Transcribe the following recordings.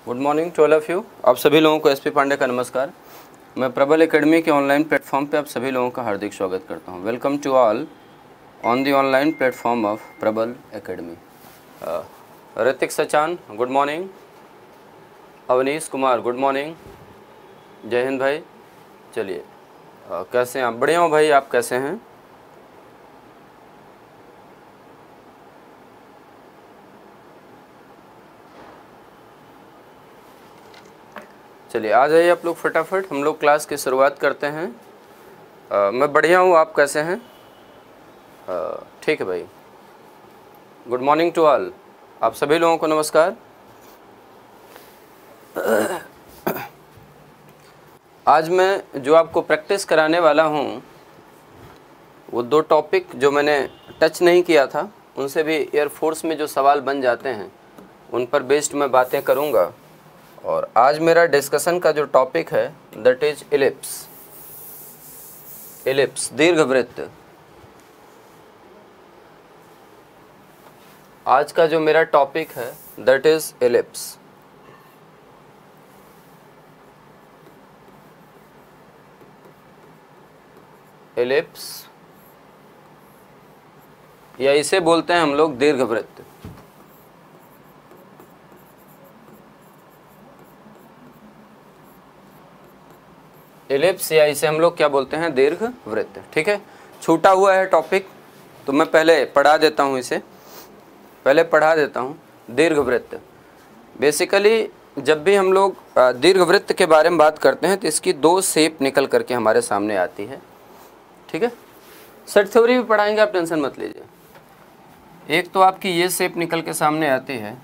Good morning to all of you. आप सभी लोगों को एसपी पांडे का नमस्कार। मैं प्रबल एकेडमी के ऑनलाइन प्लेटफॉर्म पे आप सभी लोगों का हार्दिक स्वागत करता हूं। Welcome to all on the online platform of Prabal Academy. Hrithik Sachan good morning, Avnish Kumar good morning, जय हिंद भाई। चलिए कैसे हैं आप? बढ़िया हो भाई, आप कैसे हैं? चलिए आ जाइए आप लोग फटाफट, हम लोग क्लास की शुरुआत करते हैं। मैं बढ़िया हूँ, आप कैसे हैं? ठीक है भाई। गुड मॉर्निंग टू ऑल, आप सभी लोगों को नमस्कार। आज मैं जो आपको प्रैक्टिस कराने वाला हूँ वो दो टॉपिक जो मैंने टच नहीं किया था, उनसे भी एयरफोर्स में जो सवाल बन जाते हैं उन पर बेस्ड मैं बातें करूँगा। और आज मेरा डिस्कशन का जो टॉपिक है दैट इज इलिप्स। इलिप्स दीर्घवृत्त। आज का जो मेरा टॉपिक है दैट इज इलिप्स। इलिप्स या इसे बोलते हैं हम लोग दीर्घवृत्त। इलिप्स या इसे हम लोग क्या बोलते हैं? दीर्घवृत्त। ठीक है, छूटा हुआ है टॉपिक तो मैं पहले पढ़ा देता हूँ, इसे पहले पढ़ा देता हूँ। दीर्घवृत्त बेसिकली जब भी हम लोग दीर्घवृत्त के बारे में बात करते हैं तो इसकी दो शेप निकल करके हमारे सामने आती है। ठीक है, सेट थ्योरी भी पढ़ाएंगे, आप टेंशन मत लीजिए। एक तो आपकी ये शेप निकल के सामने आती है,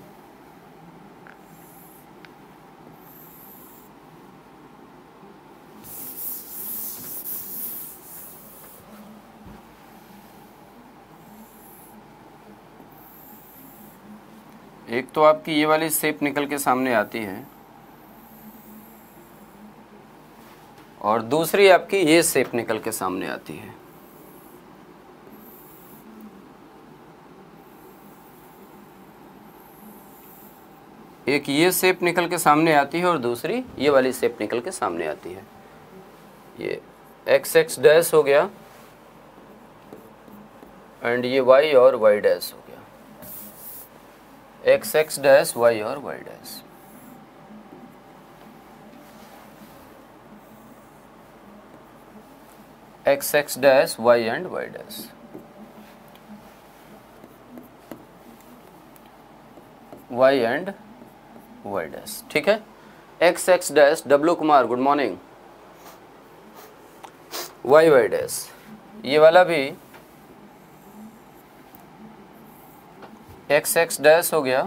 एक तो आपकी ये वाली शेप निकल के सामने आती है और दूसरी आपकी ये शेप निकल के सामने आती है। एक ये शेप निकल के सामने आती है और दूसरी ये वाली शेप निकल के सामने आती है। ये एक्स एक्स डैश हो गया एंड ये वाई और वाई डैश हो गया। एक्स एक्स डैश वाई और y dash. X x dash y and y dash. Y and y dash. ठीक है, एक्स एक्स डैश डब्लू Kumar good morning, y y dash. ये वाला भी एक्स एक्स डैश हो गया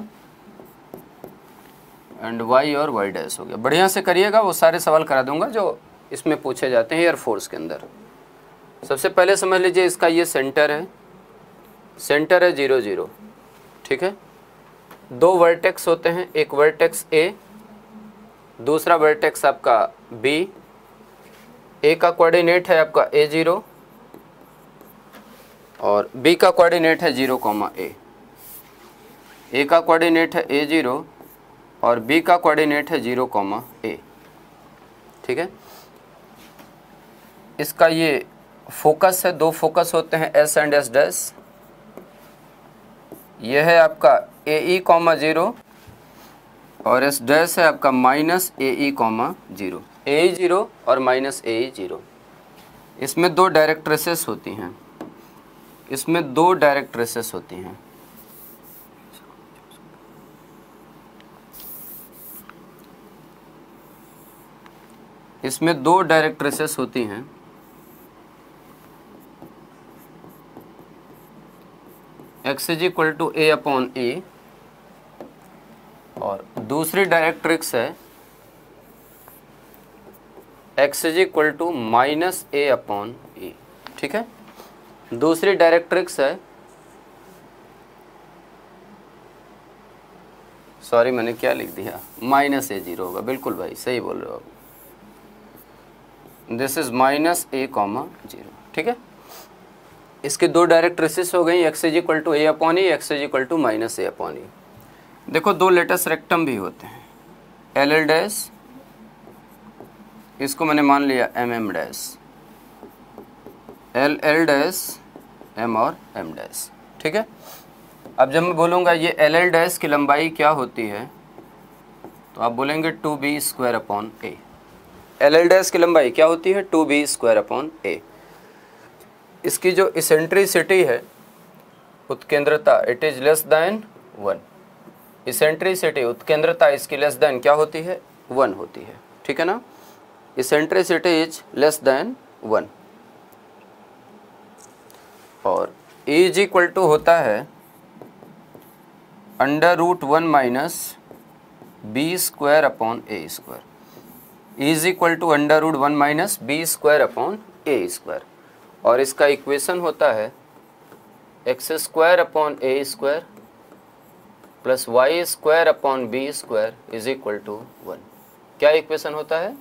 एंड वाई और वाई डैश हो गया। बढ़िया से करिएगा, वो सारे सवाल करा दूंगा जो इसमें पूछे जाते हैं एयरफोर्स के अंदर। सबसे पहले समझ लीजिए इसका ये सेंटर है, सेंटर है 0 0। ठीक है, दो वर्टेक्स होते हैं, एक वर्टेक्स ए, दूसरा वर्टेक्स आपका बी। ए का कोऑर्डिनेट है आपका A0 और बी का कोऑर्डिनेट है 0, A। ए का कोऑर्डिनेट है A0 और बी का कोऑर्डिनेट है 0, A। ठीक है, इसका ये फोकस है, दो फोकस होते हैं S एंड S डैश। यह है आपका AE, 0 और S डैश है आपका -AE, 0। AE 0 और -AE 0। इसमें दो डायरेक्ट्रेसेस होती हैं, इसमें दो डायरेक्ट्रेसेस होती हैं। इसमें दो डायरेक्ट्रेसेस होती हैं। x is equal to A/A और दूसरी डायरेक्ट्रिक्स है x is equal to -A/A। ठीक है, दूसरी डायरेक्ट्रिक्स है, सॉरी मैंने क्या लिख दिया, -A0 होगा। बिल्कुल भाई सही बोल रहे हो आप, दिस इज -A, 0। ठीक है, इसके दो डायरेक्ट्रिसेस हो गई, x is equal to A/E, x is equal to -A/E। देखो दो लेटस रेक्टम भी होते हैं, एल एल डैश, इसको मैंने मान लिया m m dash, l l dash, m और एम डैश। ठीक है, अब जब मैं बोलूँगा ये एल एल डैश की लंबाई क्या होती है, तो आप बोलेंगे 2b² upon a। L l dash की लंबाई क्या होती है, 2b² अपॉन a। इसकी जो इसेंट्रिसिटी है, उत्केंद्रता, it is less than 1। Eccentricity, उत्केंद्रता इसकी लेस देन क्या होती है, 1 होती है। ठीक है ना, इसेंट्रिसिटी इज लेस देन 1। और E इज इक्वल टू होता है √1 minus b² upon a²। E is equal to √1 minus b² upon a²। और इसका इक्वेशन होता है x² upon a² plus y² upon b² is equal to 1। क्या equation होता है,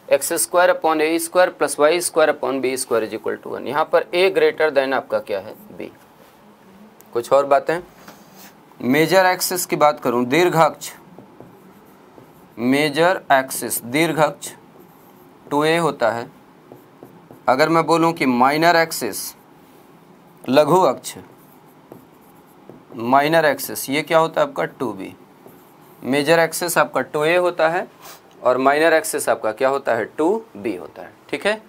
x² upon a² plus y² upon b² is equal to 1। यहाँ पर a greater than आपका क्या है, b। कुछ और बातें, मेजर एक्सिस की बात करूँ, दीर्घ अक्ष, मेजर एक्सिस दीर्घ अक्ष 2a होता है। अगर मैं बोलूं कि माइनर एक्सिस लघु अक्ष, माइनर एक्सिस ये क्या होता है आपका 2b। मेजर एक्सिस आपका 2a होता है और माइनर एक्सिस आपका क्या होता है, 2b होता है। ठीक है,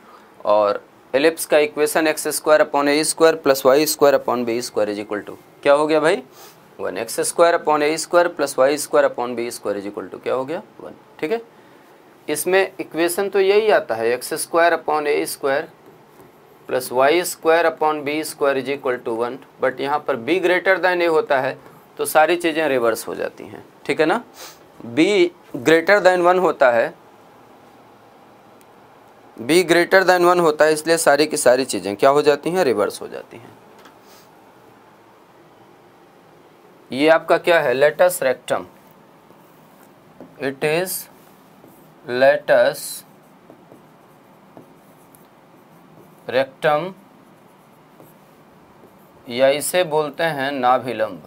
और एलिप्स का equation x² upon a² plus y² upon b² is equal to क्या हो गया भाई, 1। x² upon a² plus y² upon b² is equal to क्या हो गया, 1। ठीक है, इसमें इक्वेशन तो यही आता है, x² upon a² plus y² upon b² is equal to 1। But यहाँ पर b ग्रेटर दैन a होता है तो सारी चीज़ें रिवर्स हो जाती हैं। ठीक है ना, b ग्रेटर दैन 1 होता है, b ग्रेटर दैन 1 होता है, इसलिए सारी की सारी चीज़ें क्या हो जाती हैं, रिवर्स हो जाती हैं। ये आपका क्या है, latus rectum, it is latus rectum, या इसे बोलते हैं नाभिलंब।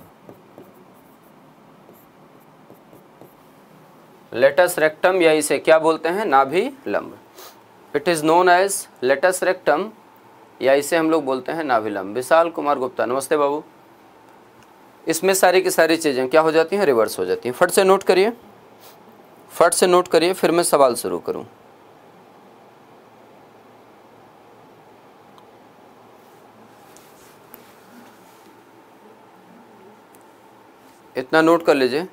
लेटस रेक्टम या इसे क्या बोलते हैं, नाभिलंब। It is known as latus rectum या इसे हम लोग बोलते हैं नाभिलंब। विशाल कुमार गुप्ता, नमस्ते बाबू। इसमें सारी की सारी चीज़ें क्या हो जाती हैं, रिवर्स हो जाती हैं। फट से नोट करिए, फट से नोट करिए, फिर मैं सवाल शुरू करूं। इतना नोट कर लीजिए।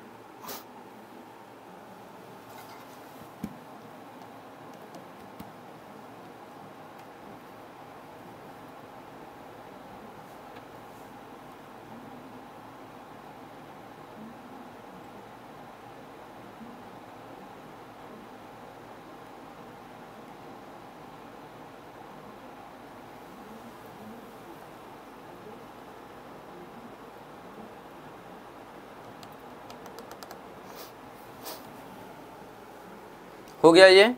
हो गया ये।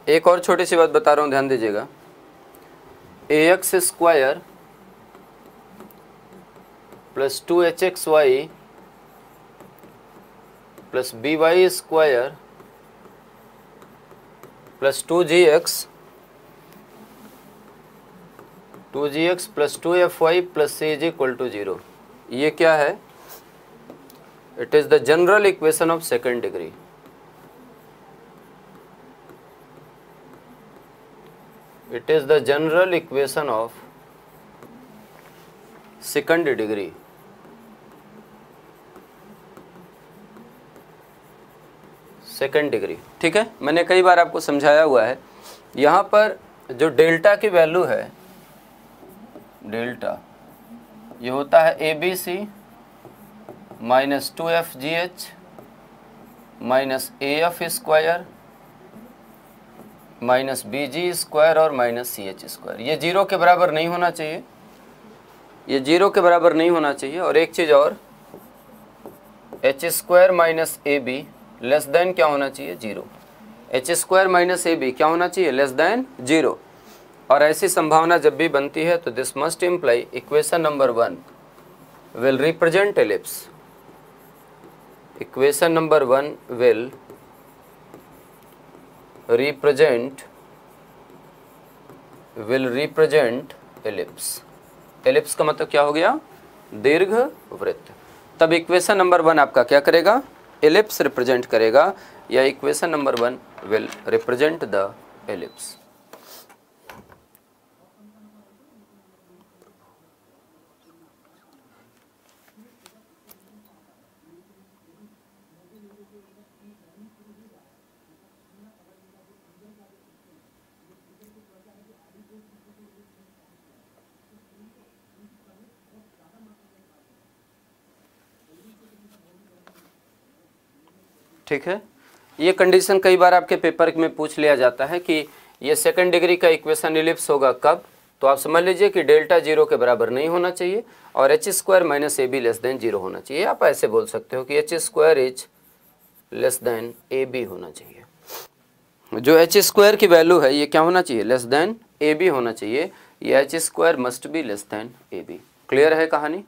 एक और छोटी सी बात बता रहा हूँ, ध्यान दीजिएगा। ax² plus 2hxy plus by² plus 2gx plus 2fy plus c is equal to 0। ये क्या है, it is the general equation of second degree. It is the general equation of second degree। Second degree, ठीक है। मैंने कई बार आपको समझाया हुआ है। यहाँ पर जो डेल्टा की वैल्यू है, डेल्टा ये होता है ABC minus 2FGH minus AF² minus BG² और माइनस CH²। ये 0 के बराबर नहीं होना चाहिए, ये 0 के बराबर नहीं होना चाहिए। और एक चीज़ और, H² minus AB less than क्या होना चाहिए, 0। H² माइनस AB क्या होना चाहिए, लेस देन 0। और ऐसी संभावना जब भी बनती है तो this must imply equation number 1 will represent ellipse. Equation number 1 will represent ellipse. Ellipse का मतलब क्या हो गया? दीर्घ वृत्त। तब इक्वेशन नंबर 1 आपका क्या करेगा? एलिप्स रिप्रेजेंट करेगा, या equation number 1 will represent the ellipse. ठीक है, ये कंडीशन कई बार आपके पेपर में पूछ लिया जाता है कि ये सेकंड डिग्री का इक्वेशन एलिप्स होगा कब? तो आप समझ लीजिए कि डेल्टा 0 के बराबर नहीं होना चाहिए और h square minus AB less than 0 होना चाहिए। आप ऐसे बोल सकते हो कि h square is less then AB होना चाहिए। जो h स्क्वायर की वैल्यू है ये क्या होना चाहिए? लेस देन AB होना चाहिए। ये h square must be less than AB। Clear है कहानी?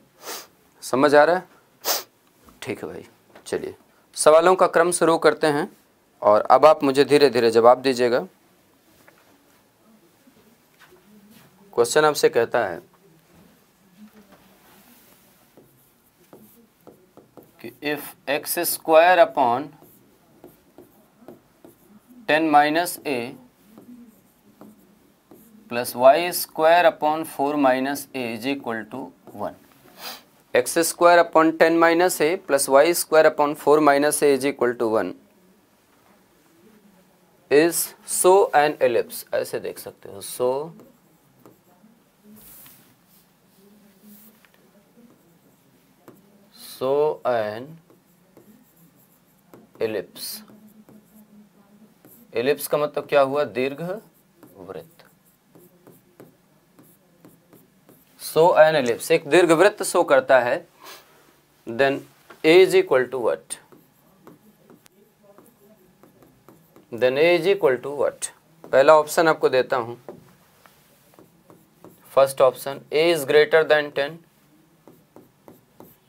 समझ आ रहा है? ठीक है भाई, चलिए सवालों का क्रम शुरू करते हैं और अब आप मुझे धीरे धीरे जवाब दीजिएगा। क्वेश्चन आपसे कहता है कि if x square upon 10 minus a plus y square upon 4 minus a is equal to 1। X square upon 10 minus a plus y square upon 4 minus a is equal to 1 is so an ellipse. ऐसे देख सकते हो, सो an ellipse. Ellipse का मतलब क्या हुआ? दीर्घ वृत्त। सो एन एलिप्स एक दीर्घ वृत्त शो करता है, then a is equal to what? Then a is equal to what? पहला ऑप्शन आपको देता हूं, first option a is greater than 10,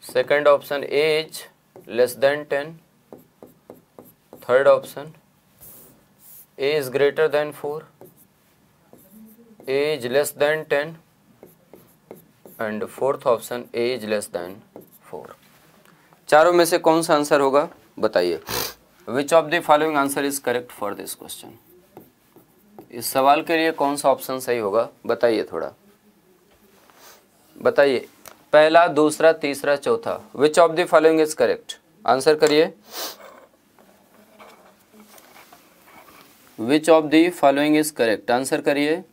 second option a is less than 10, third option a is greater than 4, a is less than 10 and fourth option a is less than 4। चारों में से कौन सा answer होगा बताइए? Which of the following answer is correct for this question? इस सवाल के लिए कौन सा ऑप्शन सही होगा बताइए, थोड़ा बताइए। पहला, दूसरा, तीसरा, चौथा, which of the following is correct? Answer करिए। Which of the following is correct? Answer करिए।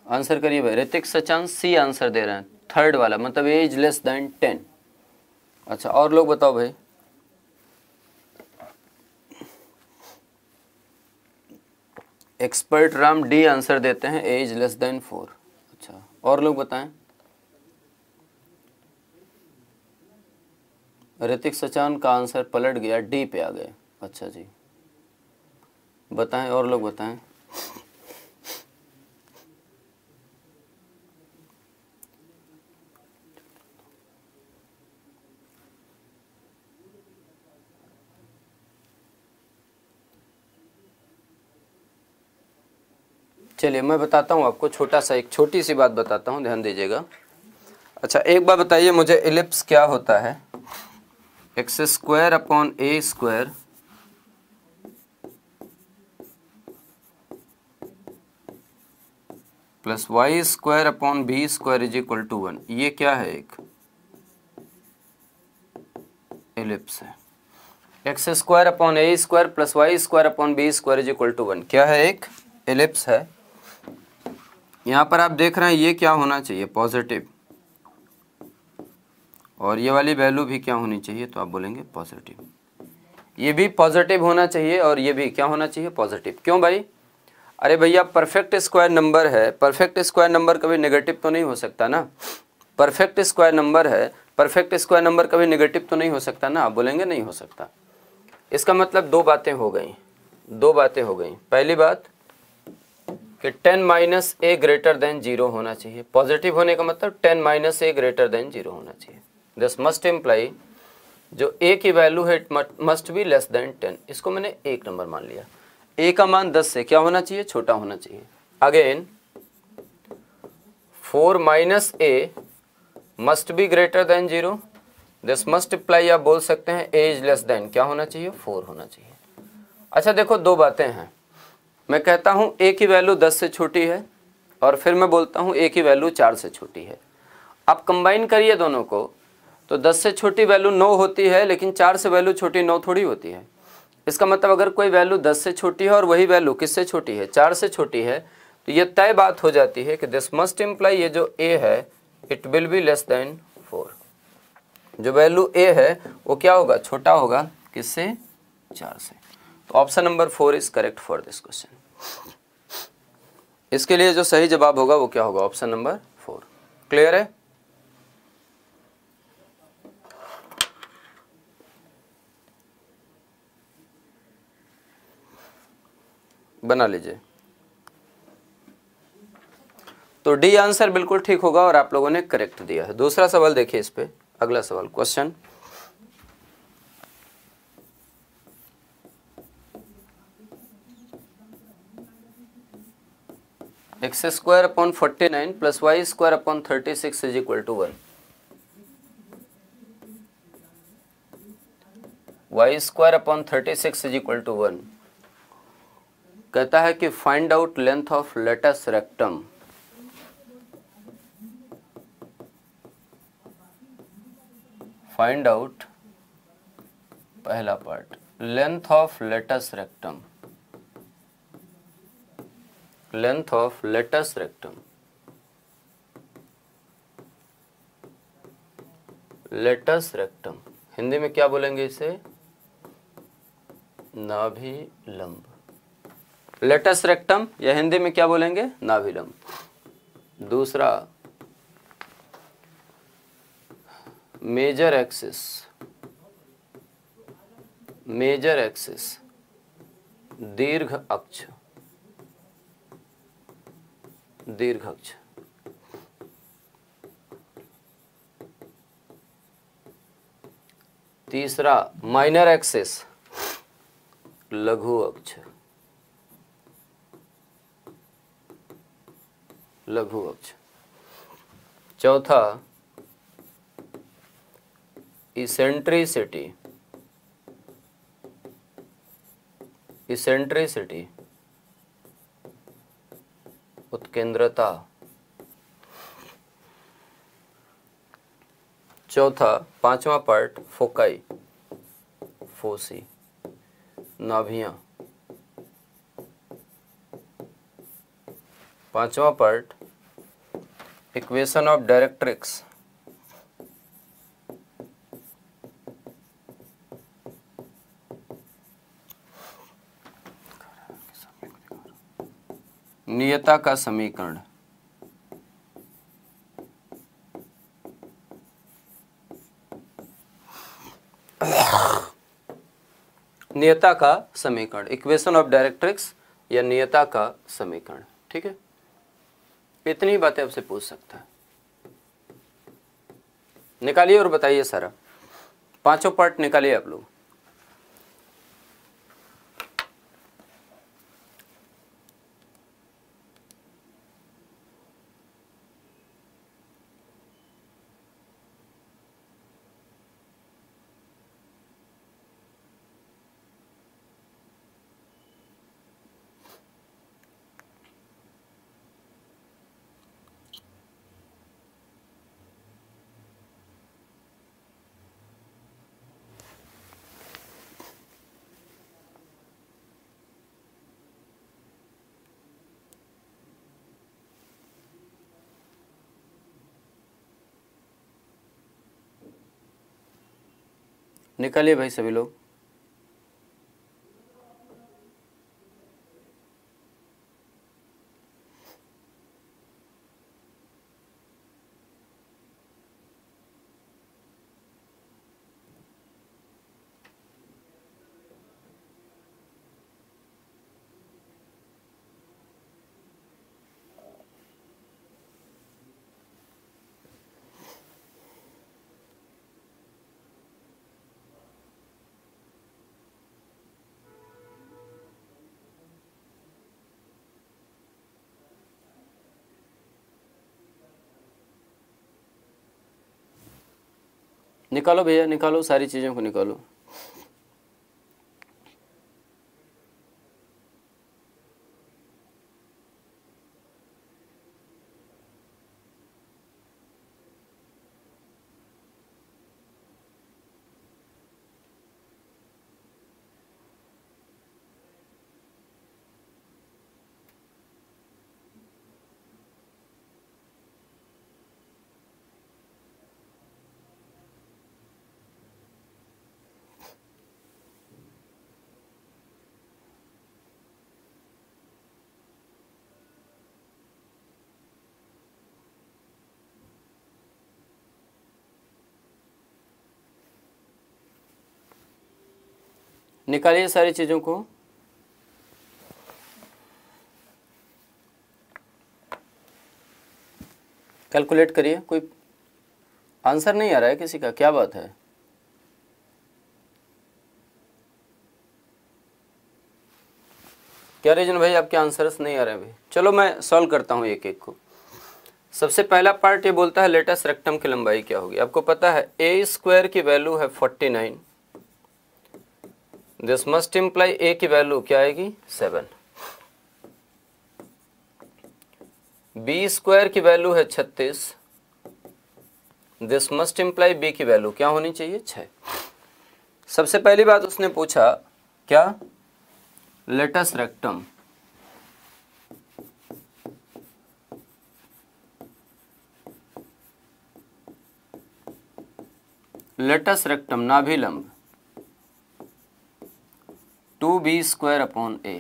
आंसर करिए भाई। ऋतिक, सचान सी आंसर दे रहे हैं, थर्ड वाला, मतलब ए इज लेस देन 10। अच्छा, और लोग बताओ भाई। एक्सपर्ट राम डी आंसर देते हैं, ए इज लेस देन 4। अच्छा, और लोग बताएं। ऋतिक सचान का आंसर पलट गया, डी पे आ गए। अच्छा जी, बताएं, और लोग बताएं। चलिए मैं बताता हूँ आपको, छोटा सा एक छोटी सी बात बताता हूँ, ध्यान दीजिएगा। अच्छा, एक बार बताइए मुझे, एलिप्स क्या होता है? X square upon a square plus y square upon b square is equal to 1। ये क्या है? एक एलिप्स है। X square upon a square plus y square upon b square is equal to 1 क्या है? एक एलिप्स है। यहाँ पर आप देख रहे हैं ये क्या होना चाहिए? पॉजिटिव। और ये वाली वैल्यू भी क्या होनी चाहिए? तो आप बोलेंगे पॉजिटिव। ये भी पॉजिटिव होना चाहिए और ये भी क्या होना चाहिए? पॉजिटिव। क्यों भाई? अरे भैया, परफेक्ट स्क्वायर नंबर है, परफेक्ट स्क्वायर नंबर कभी नेगेटिव तो नहीं हो सकता ना। परफेक्ट स्क्वायर नंबर है, परफेक्ट स्क्वायर नंबर कभी नेगेटिव तो नहीं हो सकता ना। आप बोलेंगे नहीं हो सकता। इसका मतलब दो बातें हो गई, दो बातें हो गई। पहली बात, कि 10 माइनस ए ग्रेटर देन 0 होना चाहिए। पॉजिटिव होने का मतलब 10 माइनस ए ग्रेटर देन 0 होना चाहिए। दिस मस्ट इम्प्लाई जो ए की वैल्यू है मस्ट बी लेस देन 10। इसको मैंने 1 नंबर मान लिया। ए का मान 10 से क्या होना चाहिए, छोटा होना चाहिए। Again 4 minus A must be greater than 0। This must imply आप बोल सकते हैं ए इज लेस देन क्या होना चाहिए, 4 होना चाहिए। अच्छा देखो, दो बातें हैं। मैं कहता हूँ ए की वैल्यू 10 से छोटी है और फिर मैं बोलता हूँ ए की वैल्यू 4 से छोटी है। आप कंबाइन करिए दोनों को, तो 10 से छोटी वैल्यू 9 होती है, लेकिन 4 से वैल्यू छोटी 9 थोड़ी होती है। इसका मतलब अगर कोई वैल्यू 10 से छोटी है और वही वैल्यू किससे छोटी है, 4 से छोटी है, तो ये तय बात हो जाती है कि दिस मस्ट इम्प्लाई ये जो ए है it will be less than 4। जो वैल्यू ए है वो क्या होगा, छोटा होगा किससे, 4 से। तो option number 4 is correct for this question. इसके लिए जो सही जवाब होगा वो क्या होगा, ऑप्शन नंबर 4। क्लियर है? बना लीजिए। तो डी आंसर बिल्कुल ठीक होगा और आप लोगों ने करेक्ट दिया है। दूसरा सवाल देखिए इस पे, अगला सवाल question x square upon 49 plus y square upon 36 is equal to 1। Y square upon 36 is equal to 1 कहता है कि find out length of latus rectum. Find out, पहला part, length of latus rectum. Length of latus rectum. Latus rectum Hindi में क्या बोलेंगे इसे, नाभि लंब। लेटस रेक्टम या हिंदी में क्या बोलेंगे, नाभि लंब। दूसरा मेजर एक्सिस। मेजर एक्सिस दीर्घ अक्ष। दीर्घ अक्ष। तीसरा माइनर एक्सिस लघु अक्ष। लघु अक्ष। चौथा इसेंट्रिसिटी। इसेंट्रिसिटी उत्केंद्रता। चौथा, पांचवा पार्ट फोकाई, फोसी, नाभियां। पांचवा पार्ट इक्वेशन ऑफ डायरेक्ट्रिक्स। नियता का समीकरण। नियता का समीकरण, इक्वेशन ऑफ डायरेक्ट्रिक्स या नियता का समीकरण। ठीक है, इतनी बातें आपसे पूछ सकता है। निकालिए और बताइए सारा, पांचों पार्ट निकालिए आप लोग। निकालिए भाई सभी लोग। निकालो भैया, निकालो, सारी चीज़ों को निकालो। निकालिए सारी चीज़ों को। कैलकुलेट करिए। कोई आंसर नहीं आ रहा है किसी का, क्या बात है? क्या रीजन भाई, आपके आंसर्स नहीं आ रहे हैं भाई? चलो मैं सॉल्व करता हूँ एक एक को। सबसे पहला पार्ट ये बोलता है लेटस रेक्टम की लंबाई क्या होगी। आपको पता है ए स्क्वायर की वैल्यू है 49, दिस मस्ट इम्प्लाई ए की वैल्यू क्या आएगी 7, बी स्क्वायर की वैल्यू है 36, दिस मस्ट इम्प्लाई बी की वैल्यू क्या होनी चाहिए 6। सबसे पहली बात उसने पूछा क्या, लेटस रेक्टम। लेटस रेक्टम नाभिलंब 2b स्क्वायर अपॉन ए।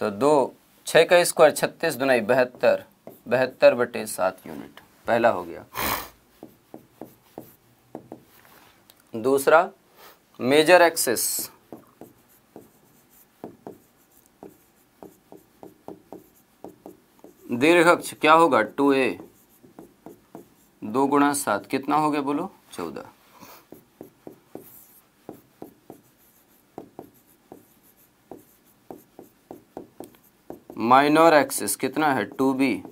तो 6 का स्क्वायर 36 दुनाई 72, 72/7 यूनिट। पहला हो गया। दूसरा मेजर एक्सिस, दीर्घ अक्ष क्या होगा 2a, 2 गुणा 7 कितना हो गया बोलो 14। माइनर एक्सिस कितना है 2b,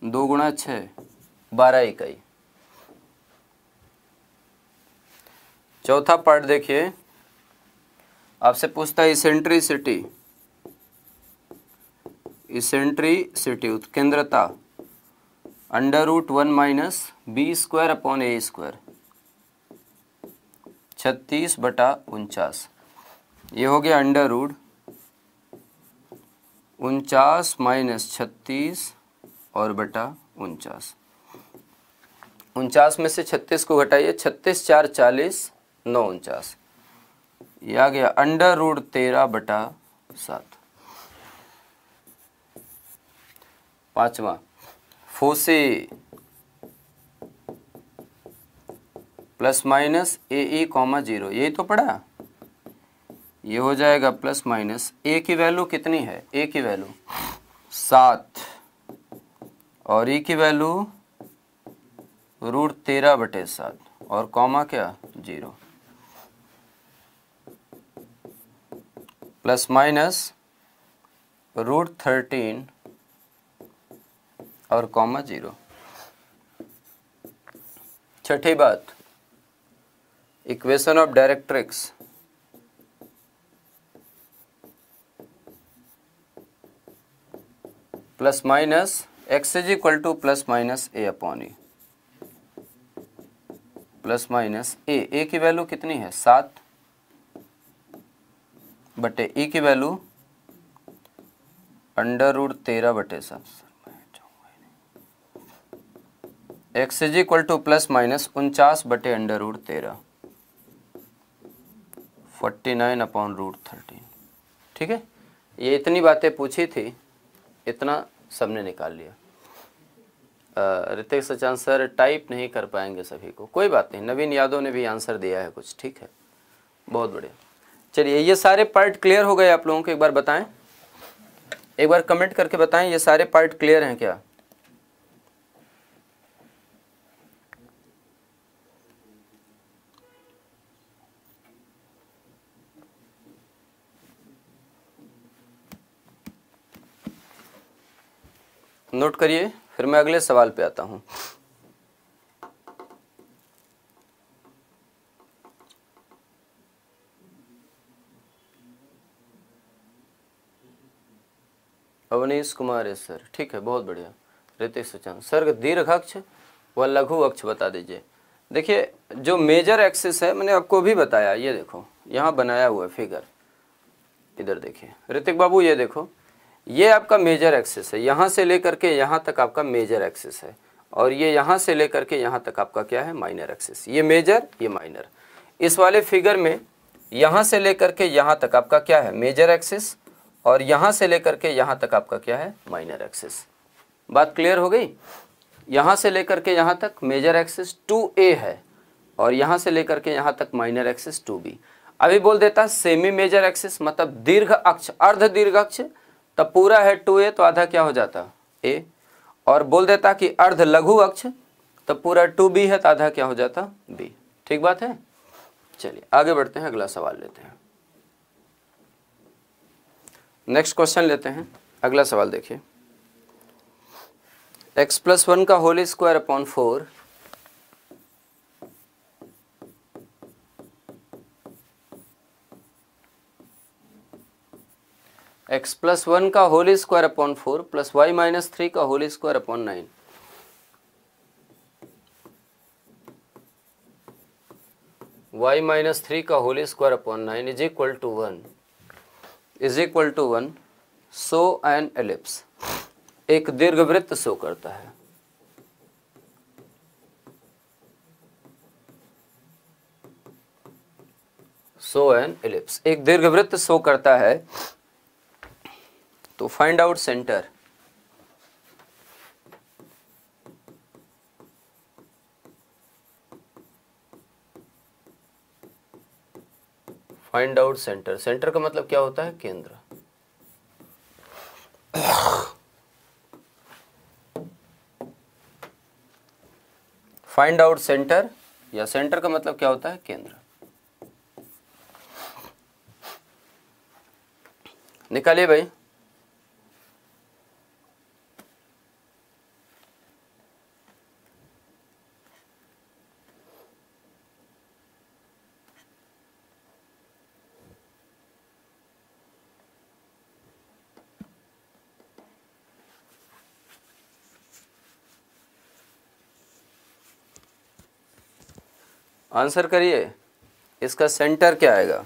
2 गुणा 6 12 इकाई। चौथा पार्ट देखिए, आपसे पूछता है इसेंट्रिसिटी, इसेंट्रिसिटी उत्केंद्रता √1 minus b square upon a square 36/49। ये हो गया √49 माइनस 36 और बटा 49। 49 में से 36 को घटाइए, 36 4 40, 9 49। ये आ गया √13/7। पांचवा फोसे प्लस माइनस ए कॉमा 0, यही तो पढ़ा। ये हो जाएगा प्लस माइनस ए की वैल्यू कितनी है, ए की वैल्यू 7 और ई की वैल्यू √13/7 और कॉमा क्या 0, प्लस माइनस √13 और कॉमा 0। छठी बात, equation of directrix, plus minus x is equal to plus minus a upon e, plus minus a की वैल्यू कितनी है 7 बटे ई की value √13/7। x is equal to plus minus 49 बटे √13, 49/√13। ठीक है, ये इतनी बातें पूछी थी, इतना सबने निकाल लिया। ऋतिक सचान सर टाइप नहीं कर पाएंगे सभी को, कोई बात नहीं, नवीन यादव ने भी आंसर दिया है कुछ, ठीक है, बहुत बढ़िया। चलिए, ये सारे पार्ट क्लियर हो गए आप लोगों को? एक बार बताएं, एक बार कमेंट करके बताएं ये सारे पार्ट क्लियर हैं क्या? नोट करिए, फिर मैं अगले सवाल पे आता हूं। अवनीश कुमार है सर, ठीक है, बहुत बढ़िया। ऋतिक सुचान सर, दीर्घ अक्ष व लघु अक्ष बता दीजिए। देखिए जो मेजर एक्सिस है मैंने आपको भी बताया, ये देखो यहाँ बनाया हुआ है फिगर, इधर देखिए ऋतिक बाबू, ये देखो ये आपका मेजर एक्सिस है, यहाँ से लेकर के यहाँ तक आपका मेजर एक्सिस है, और ये यहाँ से लेकर के यहाँ तक आपका क्या है, माइनर एक्सिस। ये मेजर, ये माइनर। इस वाले फिगर में यहाँ से लेकर के यहाँ तक आपका क्या है, मेजर एक्सिस, और यहाँ से लेकर के यहाँ तक आपका क्या है, माइनर एक्सिस। बात क्लियर हो गई? यहाँ से लेकर के यहाँ तक मेजर एक्सिस 2a है, और यहाँ से लेकर के यहाँ तक माइनर एक्सिस 2b। अभी बोल देता सेमी मेजर एक्सिस मतलब दीर्घ अक्ष, अर्ध दीर्घ अक्ष, तब पूरा है 2a तो आधा क्या हो जाता a, और बोल देता कि अर्ध लघु अक्ष तब पूरा 2b है तो आधा क्या हो जाता b। ठीक बात है? चलिए आगे बढ़ते हैं, अगला सवाल लेते हैं। नेक्स्ट क्वेश्चन लेते हैं। अगला सवाल देखिए, x+1 का होल स्क्वायर अपॉन 4 x+1 का whole square upon 4 plus y-3 का होल स्क्वायर अपॉन 9 y-3 का whole square upon 9 is equal to 1 so an ellipse, एक दीर्घवृत्त शो करता है। सो एन एलिप्स, एक दीर्घवृत्त शो करता है, तो find out centre. Find out centre, centre का मतलब क्या होता है, केंद्र। फाइंड आउट सेंटर, या सेंटर का मतलब क्या होता है, केंद्र। निकालिए भाई। आंसर करिए, इसका सेंटर क्या आएगा।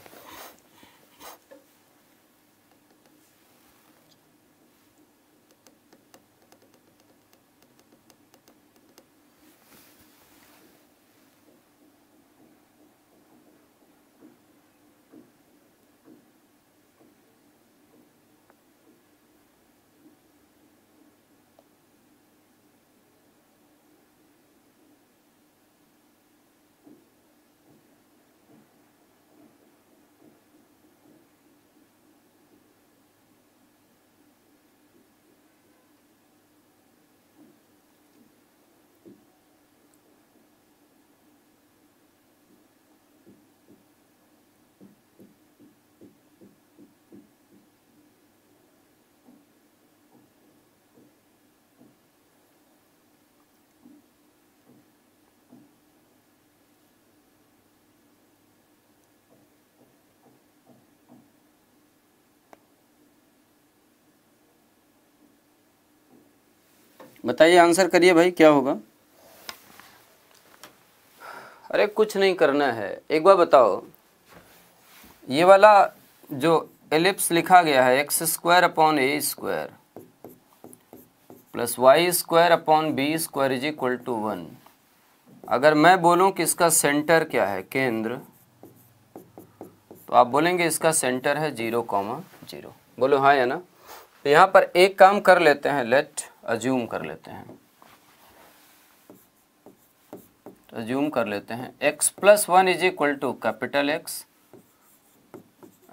बताइए, आंसर करिए भाई, क्या होगा। अरे कुछ नहीं करना है, एक बार बताओ, ये वाला जो एलिप्स लिखा गया है x² upon a² plus y² upon b² is equal to 1, अगर मैं बोलूं कि इसका सेंटर क्या है, केंद्र, तो आप बोलेंगे इसका सेंटर है 0,0। बोलो हाँ या ना। तो यहाँ पर एक काम कर लेते हैं, लेट अज्यूम कर लेते हैं, तो अज्यूम कर लेते हैं x+1 is equal to capital X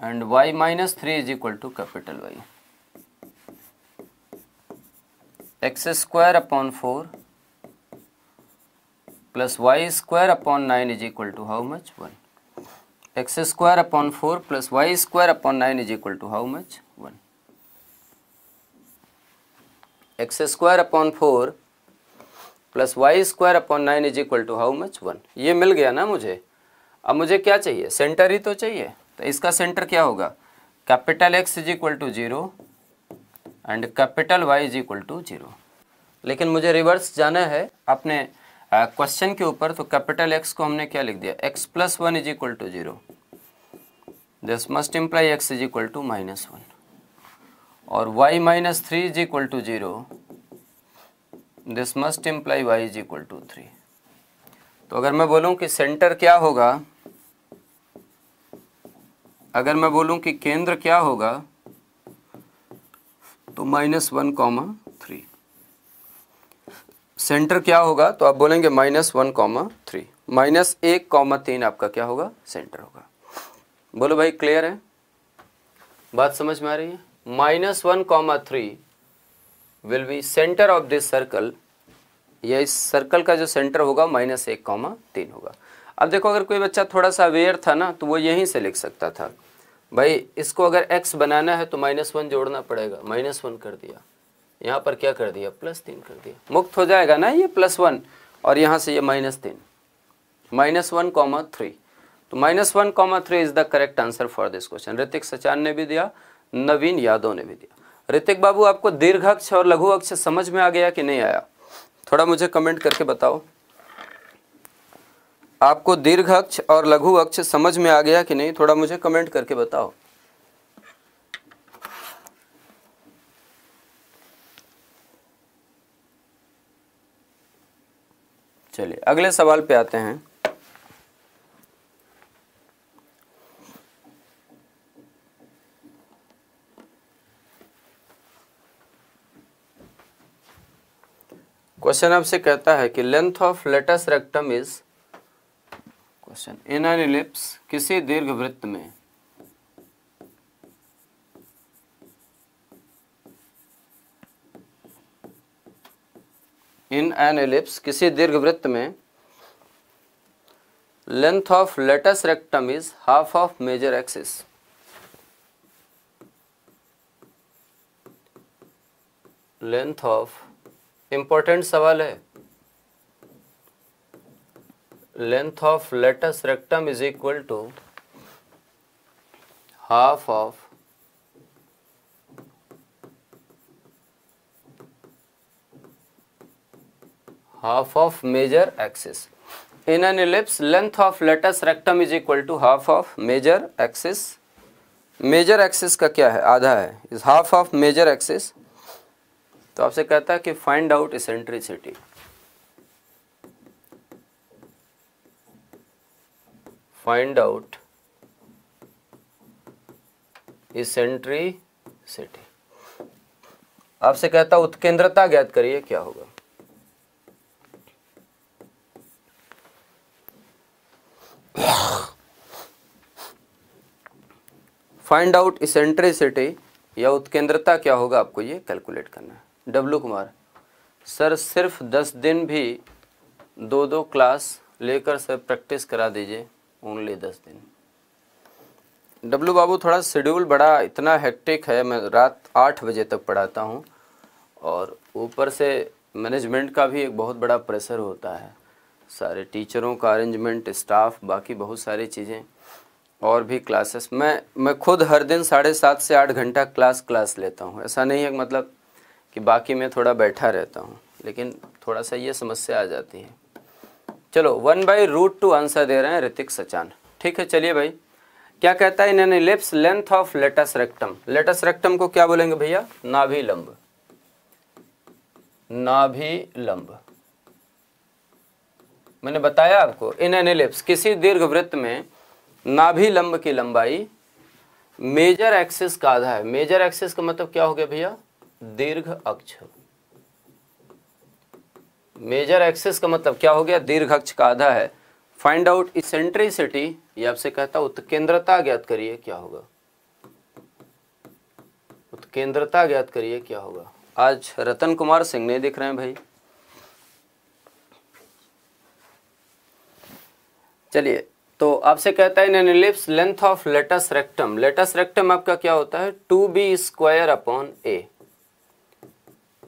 and y-3 is equal to capital Y। x² upon 4 plus y² upon 9 is equal to how much, 1। x² upon 4 plus y² upon 9 is equal to how much, 1। x² upon 4 plus y² upon 9 is equal to how much, 1। ये मिल गया ना मुझे। अब मुझे क्या चाहिए, centre ही तो चाहिए। तो इसका सेंटर क्या होगा, capital X is equal to 0 and capital Y is equal to 0। लेकिन मुझे रिवर्स जाना है अपने क्वेश्चन के ऊपर, तो कैपिटल X को हमने क्या लिख दिया, x plus 1 is equal to 0, this must imply x is equal to -1, और y minus 3 is equal to 0, this must imply y is equal to 3। तो अगर मैं बोलूं कि सेंटर क्या होगा, अगर मैं बोलूं कि केंद्र क्या होगा, तो -1, 3। सेंटर क्या होगा, तो आप बोलेंगे -1, 3, -1, 3 आपका क्या होगा, सेंटर होगा। बोलो भाई क्लियर है, बात समझ में आ रही है? -1, 3 will be centre of this circle, या इस सर्कल का जो सेंटर होगा -1, 3 होगा। अब देखो, अगर कोई बच्चा थोड़ा सा अवेयर था ना, तो वो यहीं से लिख सकता था, भाई इसको अगर x बनाना है तो -1 जोड़ना पड़ेगा, -1 कर दिया, यहाँ पर क्या कर दिया, +3 कर दिया, मुक्त हो जाएगा ना ये +1, और यहाँ से ये -3, -1, 3। तो -1, 3 is the correct answer for this question. Hrithik Sachan ने भी दिया, नवीन यादव ने भी दिया। ऋतिक बाबू, आपको दीर्घ अक्ष और लघु अक्ष समझ में आ गया कि नहीं आया, थोड़ा मुझे कमेंट करके बताओ। आपको दीर्घ अक्ष और लघु अक्ष समझ में आ गया कि नहीं, थोड़ा मुझे कमेंट करके बताओ। चलिए अगले सवाल पे आते हैं। क्वेश्चन आपसे कहता है कि length of latus rectum is, question, in an ellipse, किसी दीर्घवृत्त में इन एन इलिप्स, किसी दीर्घवृत्त में length of latus rectum is half of major axis. Length of, important सवाल है, length of latus rectum is equal to half of major axis. In an ellipse, length of latus rectum is equal to half of major axis. Major axis का क्या है, आधा है, is half of major axis। तो आपसे कहता है कि find out eccentricity। Find out eccentricity। आपसे कहता है उत्केंद्रता ज्ञात करिए, क्या होगा। फाइंड आउट इसेंट्रिसिटी या उत्केंद्रता क्या होगा, आपको ये कैलकुलेट करना है। डब्लू कुमार सर, सिर्फ 10 दिन भी 2-2 क्लास लेकर सर प्रैक्टिस करा दीजिए, ओनली 10 दिन। डब्लू बाबू, थोड़ा शेड्यूल बड़ा इतना हेक्टिक है, मैं रात 8 बजे तक पढ़ाता हूँ, और ऊपर से मैनेजमेंट का भी एक बहुत बड़ा प्रेशर होता है, सारे टीचरों का अरेंजमेंट, स्टाफ, बाकी बहुत सारी चीज़ें, और भी क्लासेस। मैं खुद हर दिन 7.5 से 8 घंटा क्लास लेता हूँ। ऐसा नहीं है मतलब कि बाकी मैं थोड़ा बैठा रहता हूँ, लेकिन थोड़ा सा ये समस्या आ जाती है। चलो 1/√2 आंसर दे रहे हैं ऋतिक सचान, ठीक है। चलिए भाई, क्या कहता है, in an ellipse length of latus rectum. Latus rectum को क्या बोलेंगे भैया, नाभि लंब। नाभि लंब मैंने बताया आपको, इन एन इलिप्स, किसी दीर्घवृत्त में नाभि लंब की लंबाई मेजर एक्सिस का आधा है। मेजर एक्सिस का मतलब क्या हो गया भैया, दीर्घ अक्ष। मेजर एक्सिस का मतलब क्या हो गया, दीर्घ अक्ष का आधा है। फाइंड आउट इसेंट्रिसिटी, ये आपसे कहता है उत्केंद्रता ज्ञात करिए, क्या होगा। उत्केंद्रता ज्ञात करिए, क्या होगा। आज रतन कुमार सिंह नहीं दिख रहे हैं भाई। चलिए, तो आपसे कहता है in an ellipse length of latus rectum. Latus rectum आपका क्या होता है, 2b²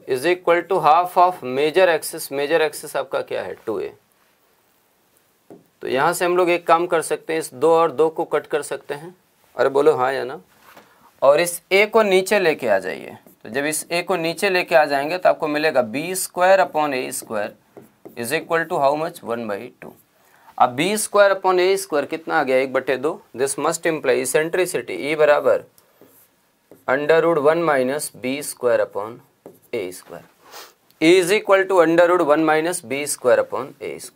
is equal to half of major axis. Major axis आपका क्या है, 2a। तो यहां से हम लोग एक काम कर सकते हैं, इस 2 और 2 को कट कर सकते हैं। अरे बोलो हाँ या ना। और इस a को नीचे लेके आ जाइए, तो जब इस a को नीचे लेके आ जाएंगे तो आपको मिलेगा b² upon a² is equal to how much 1/2। अब b² अपॉन a² कितना आ गया 1/2। This must imply eccentricity e बराबर √1 minus b² upon a²। e is equal to √1 minus b² upon a²।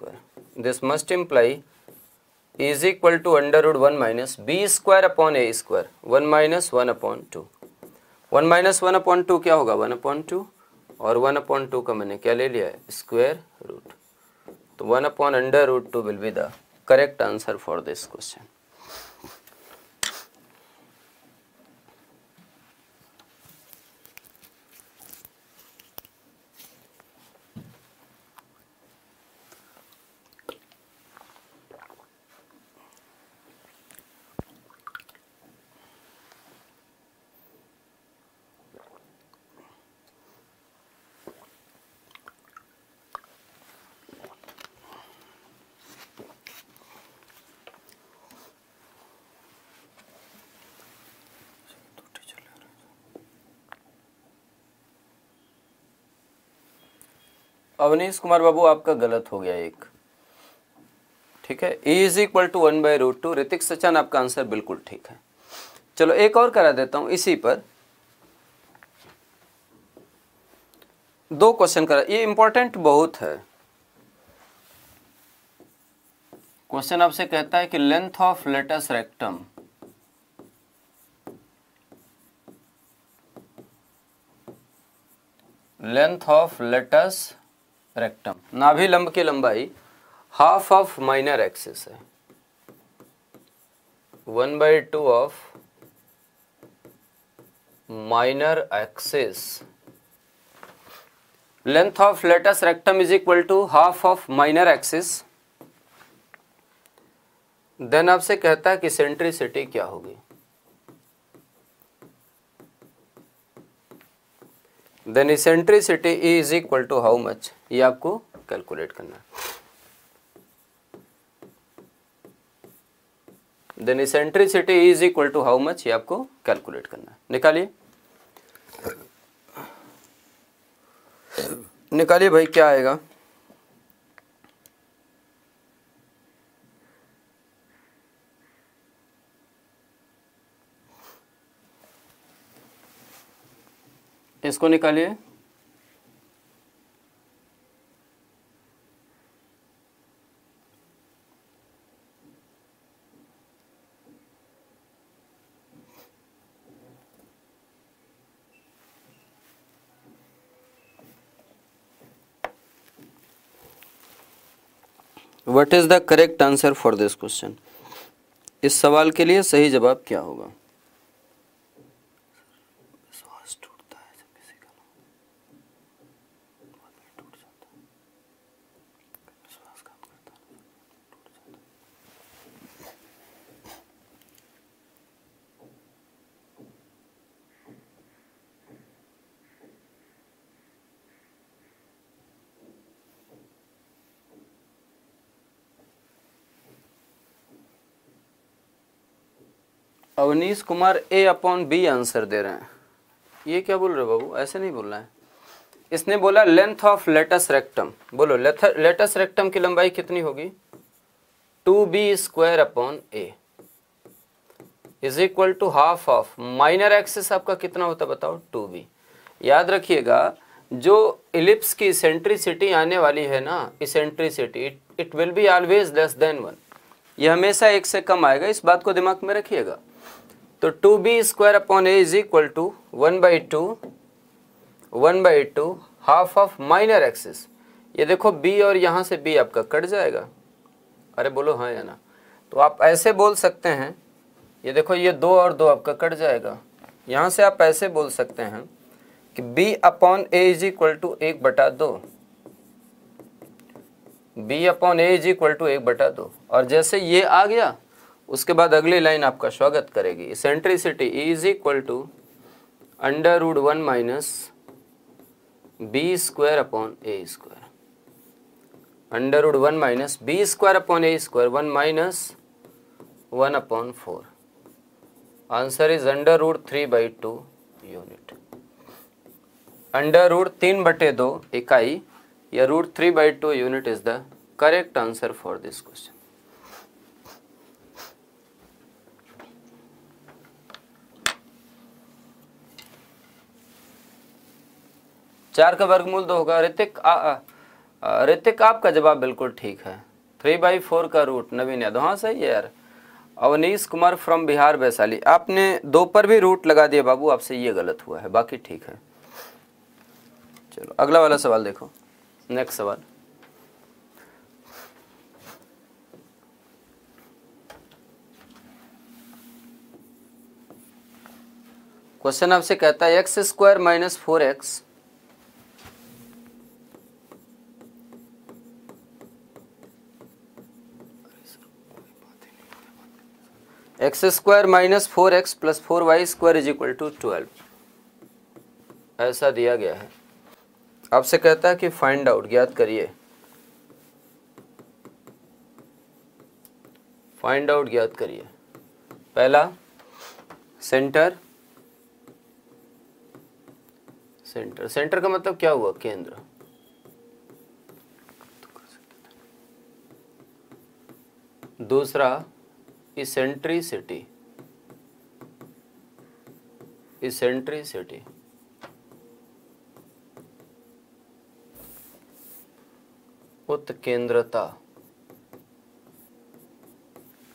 This must imply is equal to √1 minus b² upon a²। 1 minus 1/2। 1 minus 1/2 क्या होगा 1/2 और 1/2 का मैंने क्या ले लिया है स्क्वायर रूट। तो 1/√2 will be the correct answer for this question. Avnish Kumar Babu आपका गलत हो गया एक, ठीक है। e is equal to 1/√2। Hrithik Sachan आपका आंसर बिल्कुल ठीक है। चलो एक और करा देता हूं इसी पर, 2 क्वेश्चन करा, ये इंपॉर्टेंट बहुत है। क्वेश्चन आपसे कहता है कि लेंथ ऑफ लेटस रेक्टम नाभि लंब की लंबाई हाफ ऑफ माइनर एक्सिस है, 1/2 of minor axis. Length of latus rectum is equal to half of minor axis. Then आपसे कहता है कि सेंट्रिसिटी क्या होगी। Then eccentricity E is equal to how much, ये आपको कैलकुलेट करना है। Then eccentricity E is equal to how much, ये आपको कैलकुलेट करना है। निकालिए निकालिए भाई, क्या आएगा। इसको निकालिए। What is the correct answer for this question. इस सवाल के लिए सही जवाब क्या होगा। अवनीश कुमार A/B आंसर दे रहे हैं। ये क्या बोल रहे हो बाबू, ऐसे नहीं बोलना है। इसने बोला लेंथ ऑफ लेटस रेक्टम, बोलो लेटस रेक्टम की लंबाई कितनी होगी 2b² upon a is equal to half of minor axis आपका कितना होता बताओ 2b। याद रखिएगा जो इलिप्स की इसेंट्रिसिटी आने वाली है ना, eccentricity it will be always less than 1, ये हमेशा 1 से कम आएगा, इस बात को दिमाग में रखिएगा। तो 2b² upon a is equal to 1/2 half of minor axis. ये देखो b और यहाँ से b आपका कट जाएगा, अरे बोलो हाँ या ना। तो आप ऐसे बोल सकते हैं, ये देखो ये 2 और 2 आपका कट जाएगा। यहाँ से आप ऐसे बोल सकते हैं कि b upon a is equal to 1/2, b upon a is equal to 1/2। और जैसे ये आ गया उसके बाद अगली लाइन आपका स्वागत करेगी, eccentricity E is equal to √1 minus b² upon a², √1 minus b² upon a², 1 minus 1/4। Answer is √3/2 unit. √3/2 इकाई या √3/2 unit is the correct answer for this question. चार का वर्गमूल 2 होगा। ऋतिक आपका जवाब बिल्कुल ठीक है। 3/4 का रूट नवीन यादव, हाँ सही है यार। अवनीश कुमार फ्रॉम बिहार वैशाली, आपने 2 पर भी रूट लगा दिया बाबू, आपसे ये गलत हुआ है, बाकी ठीक है। चलो अगला वाला सवाल देखो, नेक्स्ट सवाल। क्वेश्चन आपसे कहता है x² - 4x x² - 4x + 4y² = 12 ऐसा दिया गया है। आपसे कहता है कि फाइंड आउट, ज्ञात करिए। फाइंड आउट ज्ञात करिए। पहला सेंटर, सेंटर का मतलब क्या हुआ? केंद्र। दूसरा इसेंट्रिसिटी, इसेंट्रिसिटी। उत्केंद्रता,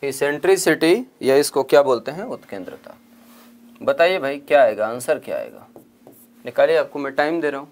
इसेंट्रिसिटी या इसको क्या बोलते हैं? उत्केंद्रता। बताइए भाई क्या आएगा, आंसर क्या आएगा? निकालिए, आपको मैं टाइम दे रहा हूं।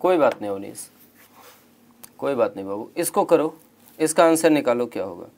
कोई बात नहीं अवनीश, कोई बात नहीं बाबू, इसको करो, इसका आंसर निकालो क्या होगा।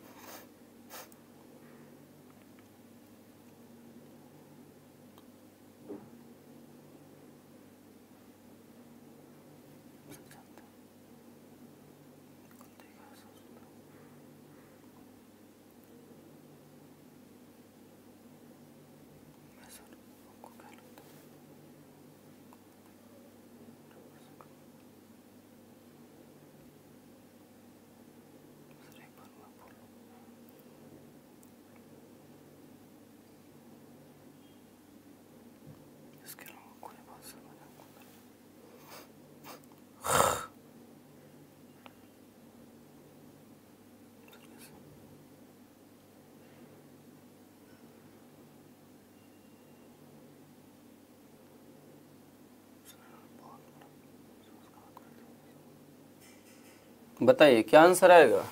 बताइए क्या आंसर आएगा।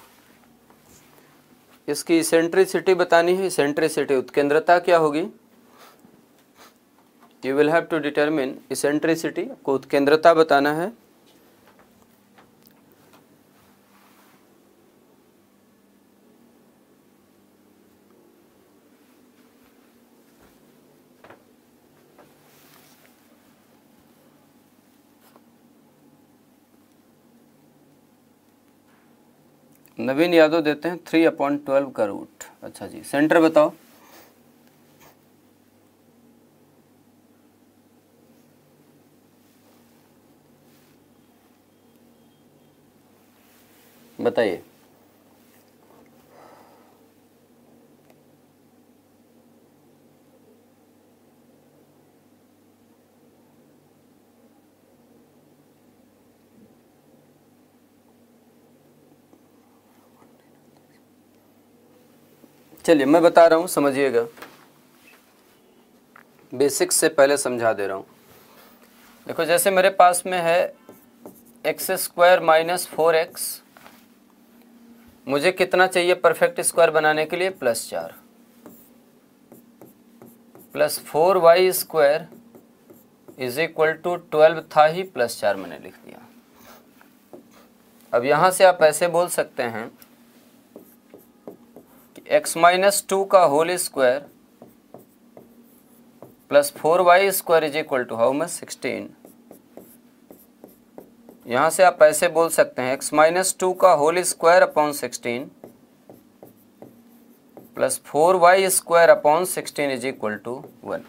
इसकी इसेंट्रिसिटी बतानी है। इसेंट्रिसिटी उत्केंद्रता क्या होगी? You will have to determine eccentricity, को उत्केंद्रता बताना है। नवीन यादव देते हैं 3/12 का रूट। अच्छा जी, सेंटर बताओ। बताइए। चलिए मैं बता रहा हूँ, समझिएगा। बेसिक्स से पहले समझा दे रहा हूँ। देखो जैसे मेरे पास में है एक्स स्क्वायर माइनस 4x, मुझे कितना चाहिए परफेक्ट स्क्वायर बनाने के लिए, +4, plus 4y square is equal to 12 था ही, +4 मैंने लिख दिया। अब यहाँ से आप ऐसे बोल सकते हैं कि x माइनस 2 का whole square plus 4y square is equal to how much, 16। यहाँ से आप ऐसे बोल सकते हैं x माइनस 2 का whole square upon 16 plus 4y square upon 16 is equal to 1।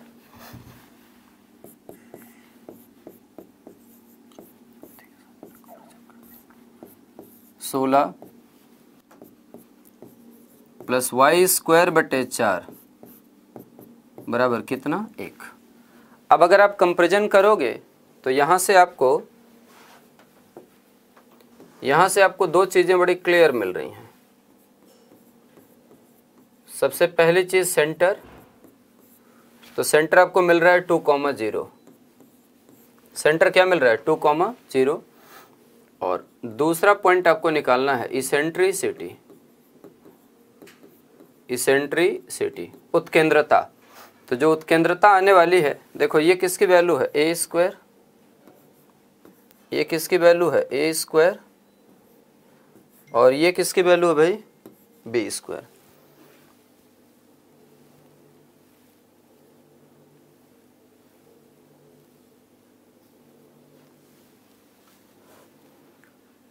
सोलह प्लस वाई स्क्वायर बटे 4 बराबर कितना, 1। अब अगर आप कंपेरिजन करोगे तो यहाँ से आपको दो चीज़ें बड़ी क्लियर मिल रही हैं। सबसे पहली चीज़ सेंटर, तो सेंटर आपको मिल रहा है 2,0। सेंटर क्या मिल रहा है, 2,0। और दूसरा पॉइंट आपको निकालना है इसेंट्रिसिटी, उत्केंद्रता। तो जो उत्केंद्रता आने वाली है, देखो ये किसकी वैल्यू है, a स्क्वायर, ये किसकी वैल्यू है, a स्क्वायर, और ये किसकी वैल्यू है भाई, b स्क्वायर।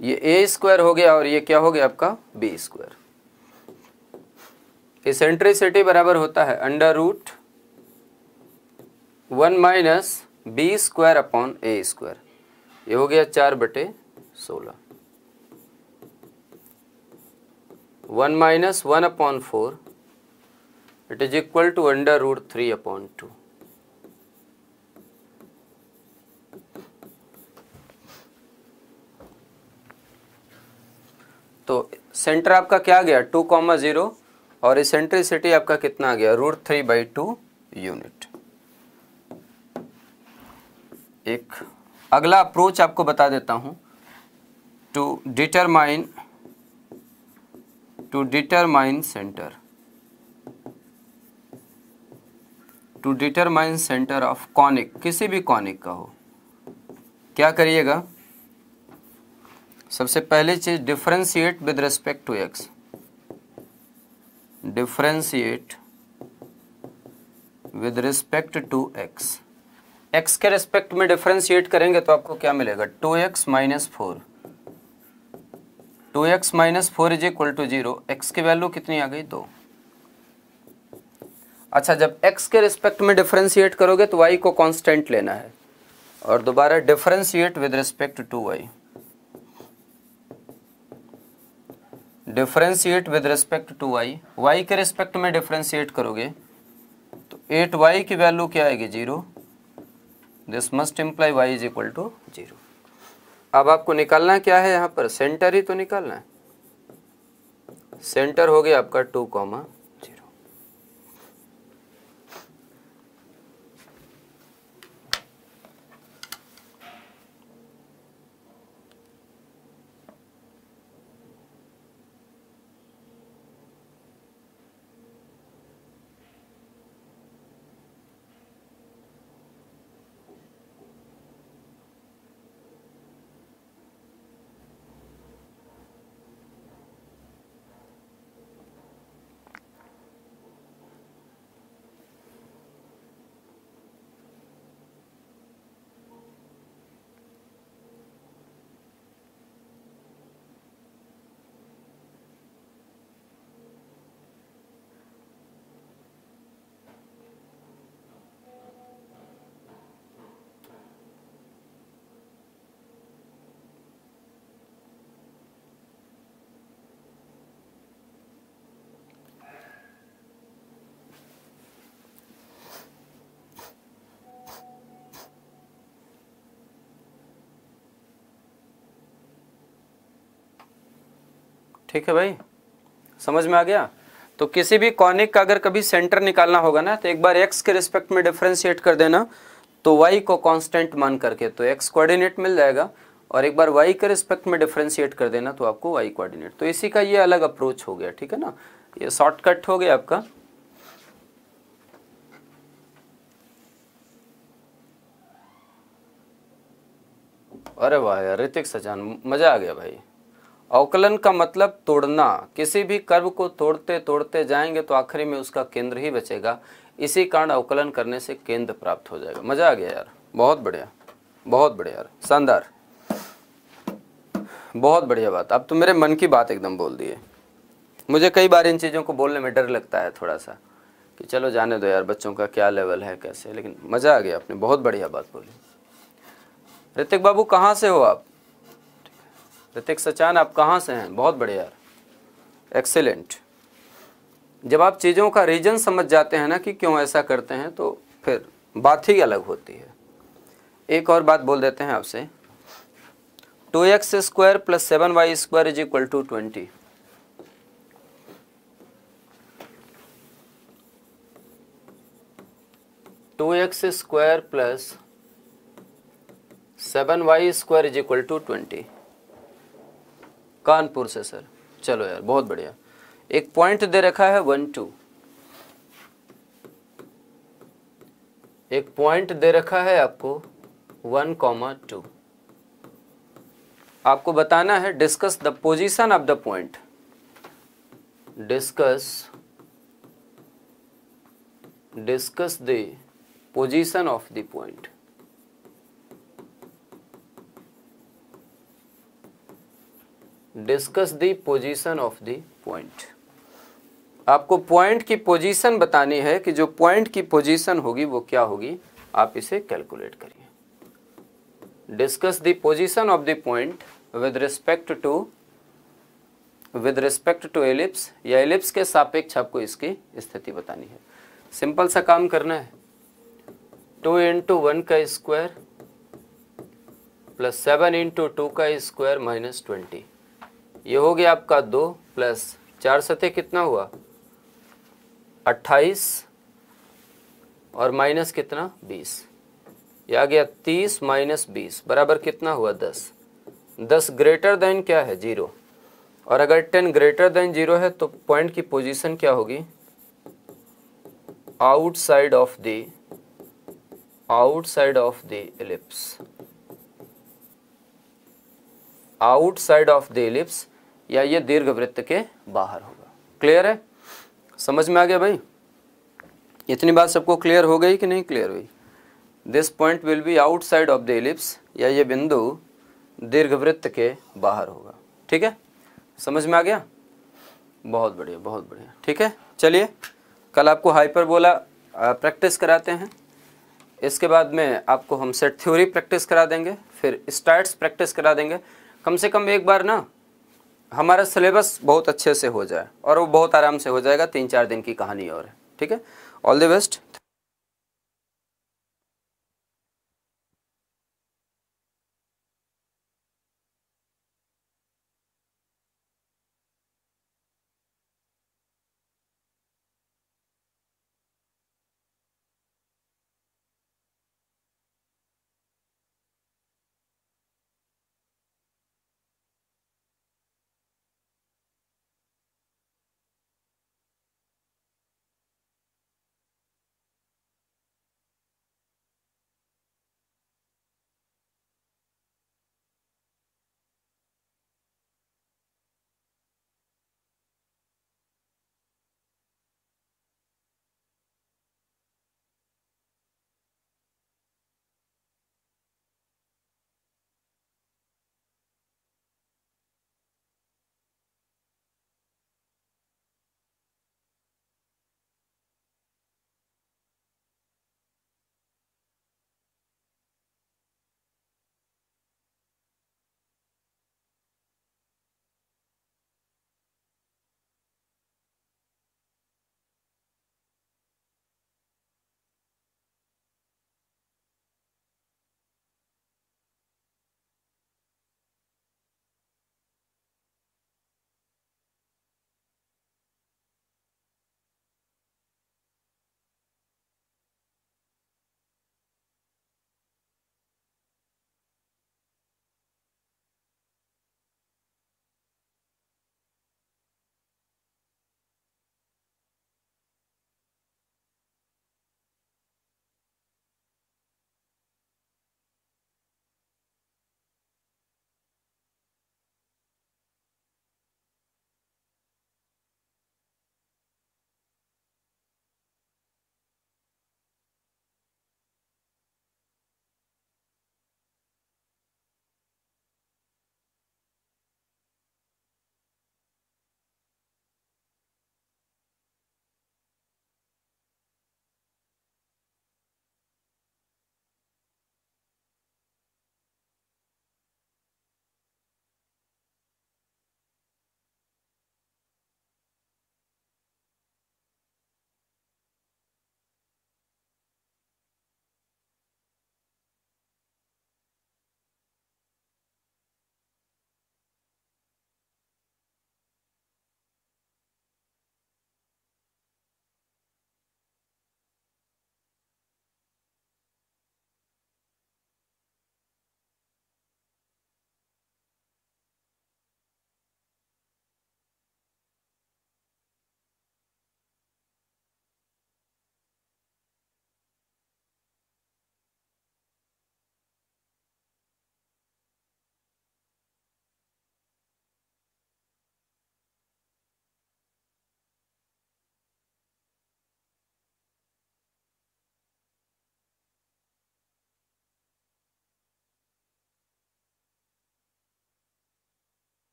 ये a स्क्वायर हो गया और ये क्या हो गया आपका, b स्क्वायर। इसेंट्रिसिटी बराबर होता है √1 minus b square upon a square. ये हो गया 4/16। 1 minus 1 upon 4 it is equal to √3/2। तो सेंटर आपका क्या गया, 2,0, और इसेंट्रिसिटी आपका कितना आ गया, √3/2 यूनिट। एक अगला अप्रोच आपको बता देता हूं, to determine centre of conic, किसी भी कॉनिक का हो। क्या करिएगा, सबसे पहली चीज differentiate with respect to x, differentiate with respect to x। x के रिस्पेक्ट में डिफरेंशिएट करेंगे तो आपको क्या मिलेगा, 2x minus 4, 2x minus 4 is equal to 0। x की वैल्यू कितनी आ गई, 2। अच्छा, जब x के रिस्पेक्ट में डिफरेंशिएट करोगे तो y को कांस्टेंट लेना है, और दोबारा differentiate with respect to y, differentiate with respect to y। y के रिस्पेक्ट में डिफरेंशिएट करोगे तो 8y की वैल्यू क्या आएगी, 0। This must imply y is equal to 0। अब आपको निकालना क्या है, यहाँ पर सेंटर ही तो निकालना है। सेंटर हो गया आपका 2,0। ठीक है भाई, समझ में आ गया। तो किसी भी कॉनिक का अगर कभी सेंटर निकालना होगा ना, तो एक बार x के रिस्पेक्ट में डिफरेंशिएट कर देना, तो y को कांस्टेंट मान करके तो x कोऑर्डिनेट मिल जाएगा, और एक बार y के रिस्पेक्ट में डिफरेंशिएट कर देना तो आपको y कोऑर्डिनेट। तो इसी का ये अलग अप्रोच हो गया, ठीक है ना, ये शॉर्टकट हो गया आपका। अरे वाह यार ऋतिक सचान, मजा आ गया भाई। अवकलन का मतलब तोड़ना, किसी भी कर्व को तोड़ते तोड़ते जाएंगे तो आखिरी में उसका केंद्र ही बचेगा, इसी कारण अवकलन करने से केंद्र प्राप्त हो जाएगा। मजा आ गया यार, बहुत बढ़िया, बहुत बढ़िया यार, शानदार, बहुत बढ़िया बात। अब तो मेरे मन की बात एकदम बोल दी है। मुझे कई बार इन चीज़ों को बोलने में डर लगता है थोड़ा सा, कि चलो जाने दो यार, बच्चों का क्या लेवल है कैसे, लेकिन मज़ा आ गया, आपने बहुत बढ़िया बात बोली। ऋतिक बाबू कहाँ से हो आप? ऋतिक सचान आप कहाँ से हैं? बहुत बढ़िया यार, एक्सेलेंट। जब आप चीज़ों का रीजन समझ जाते हैं ना कि क्यों ऐसा करते हैं, तो फिर बात ही अलग होती है। एक और बात बोल देते हैं आपसे, 2x square plus 7y square is equal to 20। Two x square plus 7y square is equal to 20। Kanpur से सर, चलो यार बहुत बढ़िया। एक पॉइंट दे रखा है 1 2, एक पॉइंट दे रखा है आपको 1,2। आपको बताना है discuss the position of the point, discuss the position of the point. Discuss the position of the point. आपको पॉइंट की पोजीशन बतानी है कि जो पॉइंट की पोजीशन होगी वो क्या होगी, आप इसे कैलकुलेट करिए। Discuss the position of the point with respect to ellipse, या एलिप्स के सापेक्ष आपको इसकी स्थिति बतानी है। सिंपल सा काम करना है, 2 इंटू 1 का स्क्वायर प्लस 7 इंटू 2 का स्क्वायर माइनस 20। ये हो गया आपका 2 प्लस 4 सतह कितना हुआ 28, और माइनस कितना 20, ये आ गया 30 माइनस 20 बराबर कितना हुआ 10। 10 ग्रेटर देन क्या है 0, और अगर 10 ग्रेटर देन 0 है तो पॉइंट की पोजीशन क्या होगी, outside of the ellipse, outside of the ellipse, या ये दीर्घवृत्त के बाहर होगा। क्लियर है, समझ में आ गया भाई? इतनी बात सबको क्लियर हो गई कि नहीं क्लियर हुई? This point will be outside of the ellipse, या ये बिंदु दीर्घवृत्त के बाहर होगा। ठीक है, समझ में आ गया? बहुत बढ़िया, बहुत बढ़िया। ठीक है, चलिए कल आपको हाइपरबोला प्रैक्टिस कराते हैं, इसके बाद में आपको हम सेट थ्योरी प्रैक्टिस करा देंगे, फिर स्टार्ट्स प्रैक्टिस करा देंगे। कम से कम एक बार ना हमारा सिलेबस बहुत अच्छे से हो जाए, और वो बहुत आराम से हो जाएगा, 3-4 दिन की कहानी और है। ठीक है, ऑल द बेस्ट।